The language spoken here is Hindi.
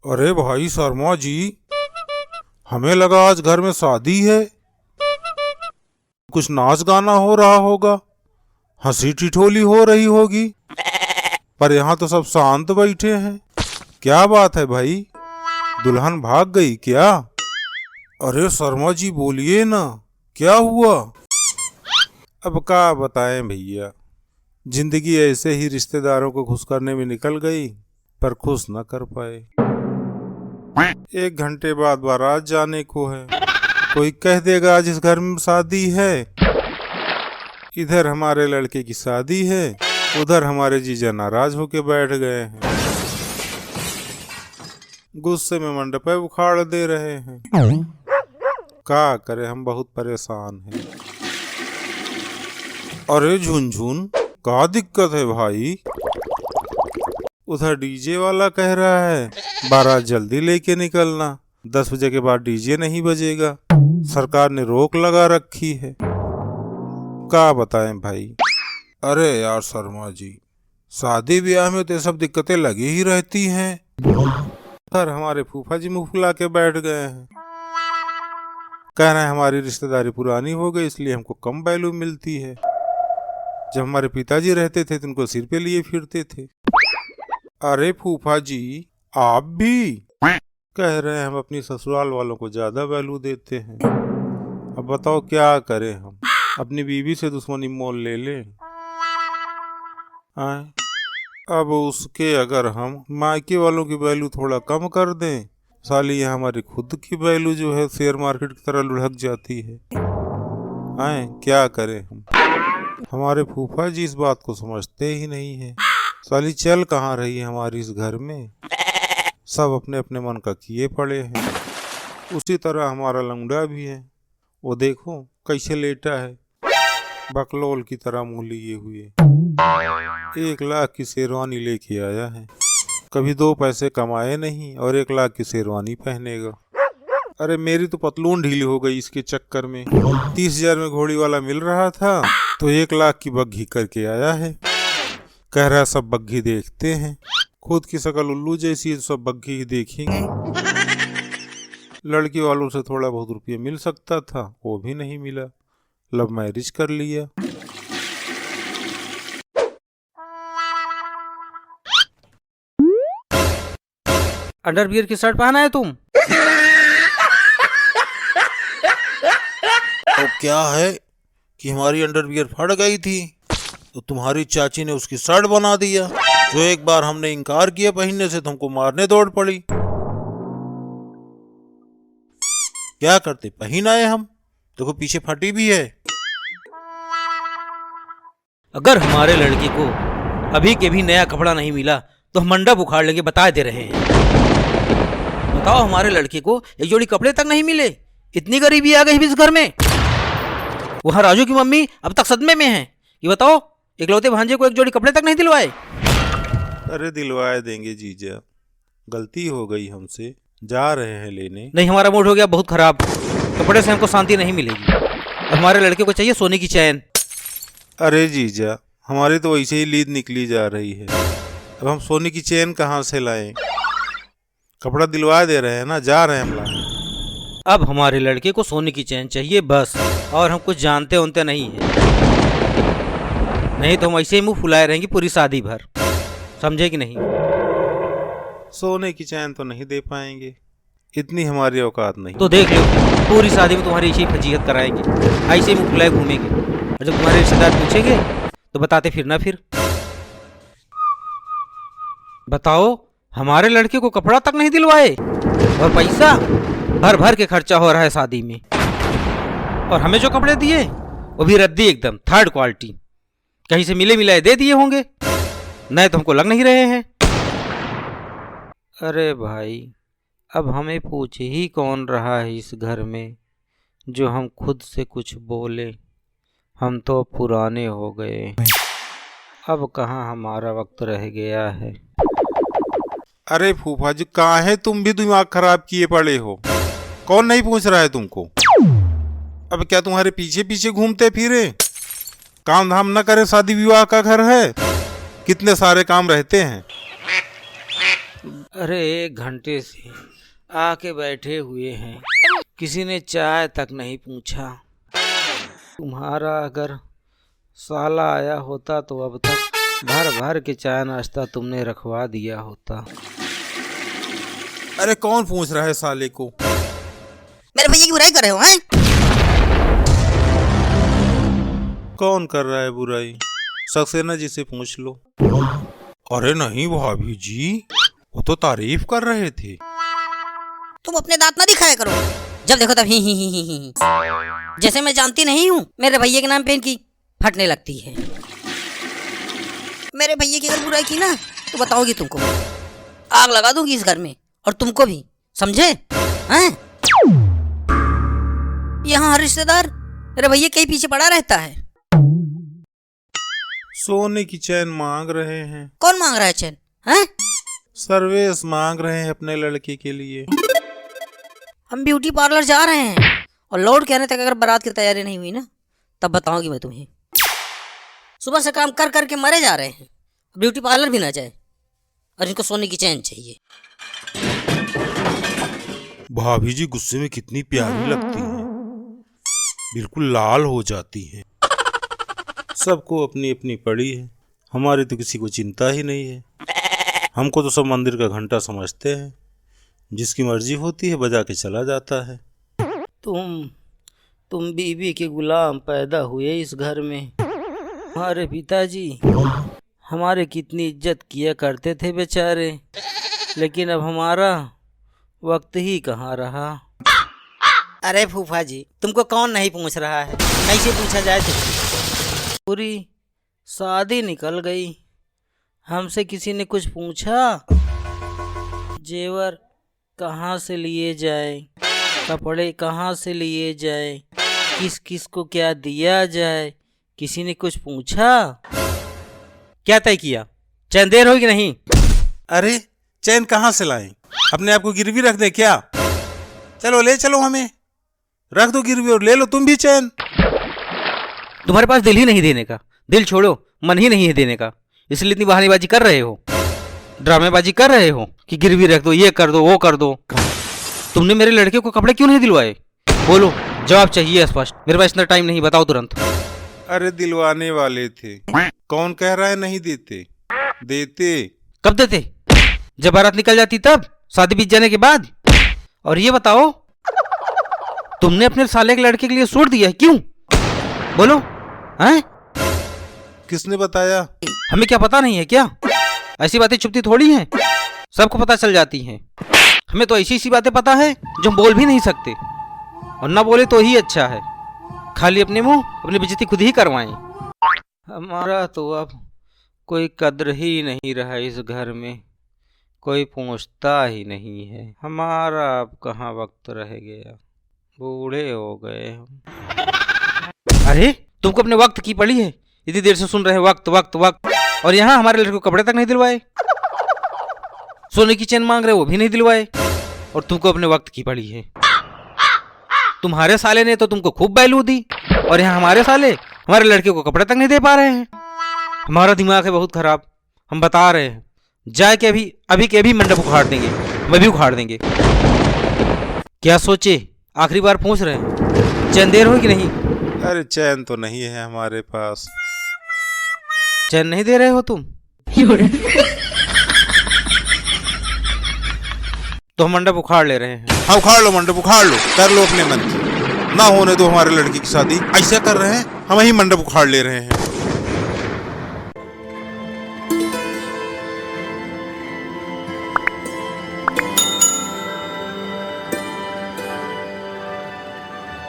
अरे भाई शर्मा जी, हमें लगा आज घर में शादी है, कुछ नाच गाना हो रहा होगा, हंसी ठिठोली हो रही होगी, पर यहाँ तो सब शांत बैठे हैं। क्या बात है भाई, दुल्हन भाग गई क्या? अरे शर्मा जी बोलिए ना, क्या हुआ? अब क्या बताएं भैया, जिंदगी ऐसे ही रिश्तेदारों को खुश करने में निकल गई, पर खुश न कर पाए। 1 घंटे बाद बारात जाने को है, कोई कह देगा आज इस घर में शादी है, इधर हमारे लड़के की शादी है, उधर हमारे जीजा नाराज होके बैठ गए हैं, गुस्से में मंडप उखाड़ दे रहे हैं। क्या करे, हम बहुत परेशान हैं। अरे झुनझुन, क्या दिक्कत है भाई? उधर डीजे वाला कह रहा है बारात जल्दी लेके निकलना, 10 बजे के बाद डीजे नहीं बजेगा, सरकार ने रोक लगा रखी है। क्या बताएं भाई। अरे यार शर्मा जी, शादी ब्याह में तो ये सब दिक्कतें लगी ही रहती हैं। सर हमारे फूफा जी मुंह फुला के बैठ गए हैं, कह रहे हैं हमारी रिश्तेदारी पुरानी हो गई इसलिए हमको कम वैल्यू मिलती है। जब हमारे पिताजी रहते थे तो उनको सिर पे लिए फिरते थे। अरे फूफा जी, आप भी कह रहे हैं हम अपनी ससुराल वालों को ज्यादा वैल्यू देते हैं। अब बताओ क्या करें, हम अपनी बीवी से दुश्मनी मोल ले लें? अब उसके अगर हम मायके वालों की वैल्यू थोड़ा कम कर दें, साली यहाँ हमारी खुद की वैल्यू जो है शेयर मार्केट की तरह लुढ़क जाती है। क्या करें हम? हमारे फूफा जी इस बात को समझते ही नहीं है। साली चल कहाँ रही है हमारी इस घर में, सब अपने अपने मन का किए पड़े हैं। उसी तरह हमारा लंगड़ा भी है, वो देखो कैसे लेटा है, बकलोल की तरह मुंह लिए हुए। 1 लाख की शेरवानी लेके आया है, कभी 2 पैसे कमाए नहीं और 1 लाख की शेरवानी पहनेगा। अरे मेरी तो पतलून ढीली हो गई इसके चक्कर में। 30,000 में घोड़ी वाला मिल रहा था तो 1 लाख की बग्घी करके आया है। कह रहा सब बग्घी देखते हैं, खुद की शकल उल्लू जैसी है, सब बग्घी ही देखेंगे। लड़की वालों से थोड़ा बहुत रुपये मिल सकता था, वो भी नहीं मिला, लव मैरिज कर लिया। अंडरवियर की शर्ट पहना है तुम? तो क्या है कि हमारी अंडरवियर फट गई थी तो तुम्हारी चाची ने उसकी शर्ट बना दिया, जो एक बार हमने इनकार किया पहनने से तो हमको मारने दौड़ पड़ी। क्या करते, पहन आए हम, देखो पीछे फटी भी है। अगर हमारे लड़के को अभी के भी नया कपड़ा नहीं मिला तो हम मंडप उखाड़ लेंगे, बता दे रहे हैं। बताओ, हमारे लड़के को एक जोड़ी कपड़े तक नहीं मिले, इतनी गरीबी आ गई इस घर में। वहां राजू की मम्मी अब तक सदमे में है। ये बताओ, इकलौते भांजे को एक जोड़ी कपड़े तक नहीं दिलवाए। अरे दिलवाए देंगे जीजा, गलती हो गई हमसे, जा रहे हैं लेने। नहीं, हमारा मूड हो गया बहुत खराब, कपड़े से हमको शांति नहीं मिलेगी। हमारे लड़के को चाहिए सोने की चैन। अरे जीजा, हमारी तो वैसे ही लीद निकली जा रही है, अब हम सोने की चैन कहाँ से लाएं? कपड़ा दिलवा दे रहे हैं ना, जा रहे हैं हम लाने। अब हमारे लड़के को सोने की चैन चाहिए बस, और हम कुछ जानते उनते नहीं है, नहीं तो हम ऐसे ही मुंह फुलाए रहेंगे पूरी शादी भर, समझे कि नहीं? सोने की चैन तो नहीं दे पाएंगे, इतनी हमारी औकात नहीं। तो देख लो, पूरी शादी में तुम्हारी ऐसी फजीहत कराएंगे, ऐसे ही मुंह फुलाए घूमेंगे, और जब तुम्हारे रिश्तेदार पूछेंगे तो बताते फिर ना। फिर बताओ, हमारे लड़के को कपड़ा तक नहीं दिलवाए और पैसा भर भर के खर्चा हो रहा है शादी में, और हमें जो कपड़े दिए वो भी रद्दी, एकदम 3rd क्वालिटी, कहीं से मिले मिलाए दे दिए होंगे, नए तो हमको लग नहीं रहे हैं। अरे भाई, अब हमें पूछ ही कौन रहा है इस घर में जो हम खुद से कुछ बोले। हम तो पुराने हो गए, अब कहाँ हमारा वक्त रह गया है। अरे फूफा जी, कहाँ है तुम भी दिमाग खराब किए पड़े हो, कौन नहीं पूछ रहा है तुमको? अब क्या तुम्हारे पीछे पीछे घूमते फिरे? काम धाम न करे, शादी विवाह का घर है, कितने सारे काम रहते हैं। अरे 1 घंटे से आके बैठे हुए हैं, किसी ने चाय तक नहीं पूछा। तुम्हारा अगर साला आया होता तो अब तक भर भर के चाय नाश्ता तुमने रखवा दिया होता। अरे कौन पूछ रहा है साले को? मेरे भैया की बुराई कर रहे हो हैं? कौन कर रहा है बुराई? सक्सेना जी से पूछ लो। अरे नहीं भाभी जी, वो तो तारीफ कर रहे थे। तुम अपने दांत ना दिखाया करो, जब देखो तब ही। जैसे मैं जानती नहीं हूँ, मेरे भैया के नाम पे इनकी फटने लगती है। मेरे भैया की अगर बुराई की ना तो बताओगी तुमको, आग लगा दूंगी इस घर में, और तुमको भी, समझे? हैं? यहाँ हर रिश्तेदार मेरे भैया के ही पीछे पड़ा रहता है। सोने की चैन मांग रहे हैं। कौन मांग रहा है चैन? हैं? सर्वेश मांग रहे हैं अपने लड़के के लिए। हम ब्यूटी पार्लर जा रहे हैं, और लौट के आने तक अगर बारात की तैयारी नहीं हुई ना, तब बताऊंगी मैं तुम्हें। सुबह से काम कर करके मरे जा रहे हैं, ब्यूटी पार्लर भी ना जाए, और इनको सोने की चैन चाहिए। भाभी जी गुस्से में कितनी प्यारी लगती हैं, बिल्कुल लाल हो जाती हैं। सबको अपनी अपनी पड़ी है, हमारी तो किसी को चिंता ही नहीं है। हमको तो सब मंदिर का घंटा समझते हैं, जिसकी मर्जी होती है बजा के चला जाता है। तुम बीवी के गुलाम पैदा हुए इस घर में। हमारे पिताजी हमारे कितनी इज्जत किया करते थे बेचारे, लेकिन अब हमारा वक्त ही कहाँ रहा। अरे फूफा जी, तुमको कौन नहीं पूछ रहा है, कैसे पूछा जाए? पूरी शादी निकल गई, हमसे किसी ने कुछ पूछा? जेवर कहाँ से लिए जाए, कपड़े कहाँ से लिए जाए, किस किस को क्या दिया जाए, किसी ने कुछ पूछा? क्या तय किया? चैन देर होगी नहीं? अरे चैन कहाँ से लाएं? अपने आप को गिरवी रख दे क्या? चलो ले चलो, हमें रख दो गिरवी और ले लो तुम भी चैन। तुम्हारे पास दिल ही नहीं देने का, दिल छोड़ो, मन ही नहीं है देने का, इसलिए इतनी बहानेबाजी कर रहे हो, ड्रामेबाजी कर रहे हो कि गिरवी रख दो, ये कर दो, वो कर दो। तुमने मेरे लड़के को कपड़े क्यों नहीं दिलवाए? बोलो, जवाब चाहिए स्पष्ट, मेरे पास इतना टाइम नहीं, बताओ तुरंत। अरे दिलवाने वाले थे, कौन कह रहा है नहीं देते? देते। कब देते? जब बारात निकल जाती तब, शादी बीत जाने के बाद? और ये बताओ, तुमने अपने साले के लड़के के लिए सूट दिया है, क्यों? बोलो। हैं? किसने बताया? हमें क्या पता नहीं है क्या? ऐसी बातें छुपती थोड़ी हैं, सबको पता चल जाती हैं। हमें तो ऐसी ऐसी बातें पता है जो हम बोल भी नहीं सकते, और ना बोले तो ही अच्छा है, खाली अपने मुंह अपनी बेइज्जती खुद ही करवाएं। हमारा तो अब कोई कद्र ही नहीं रहा इस घर में, कोई पूछता ही नहीं है। हमारा अब कहाँ वक्त रह गया, बूढ़े हो गए हम। अरे तुमको अपने वक्त की पड़ी है, इतनी देर से सुन रहे वक्त वक्त वक्त, और यहाँ हमारे लड़के को कपड़े तक नहीं दिलवाए, सोने की चैन मांग रहे वो भी नहीं दिलवाए, और तुमको अपने वक्त की पड़ी है। तुम्हारे साले ने तो तुमको खूब बैलू दी, और यहाँ हमारे साले हमारे लड़के को कपड़े तक नहीं दे पा रहे हैं। हमारा दिमाग है बहुत खराब, हम बता रहे हैं, जाए के अभी के अभी मंडप उखाड़ देंगे, मैं भी उखाड़ देंगे। क्या सोचे? आखिरी बार पूछ रहे हैं, चैन देर होगी नहीं? अरे चैन तो नहीं है हमारे पास। चैन नहीं दे रहे हो तुम? तो हम मंडप उखाड़ ले रहे हैं। हाँ उखाड़ लो, मंडप उखाड़ लो, कर लो अपने मन की, ना होने दो हमारे लड़की की शादी। ऐसा कर रहे हैं, हम ही मंडप उखाड़ ले रहे हैं।